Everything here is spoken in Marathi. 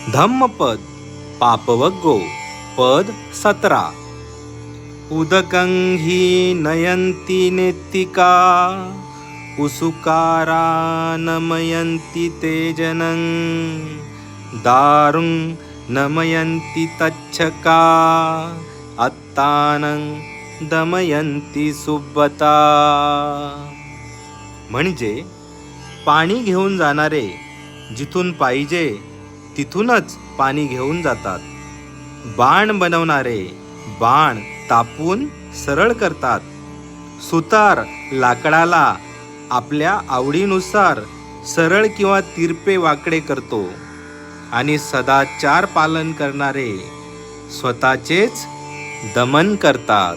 धम्मपद पापवग्गो पद 17. उदकं हि नयन्ति नेत्तिका उसुकारा नमयन्ति ते जनं दारुं नमयन्ति तच्छका अत्तानं दमयन्ति सुब्बता. म्हणजे पाणी घेऊन जाणारे जिथून पाहिजे तिथूनच पाणी घेऊन जातात. बाण बनवणारे बाण तापून सरळ करतात. सुतार लाकडाला आपल्या आवडीनुसार सरळ किंवा तिरपे वाकडे करतो. आणि सदाचार पालन करणारे स्वतःचेच दमन करतात.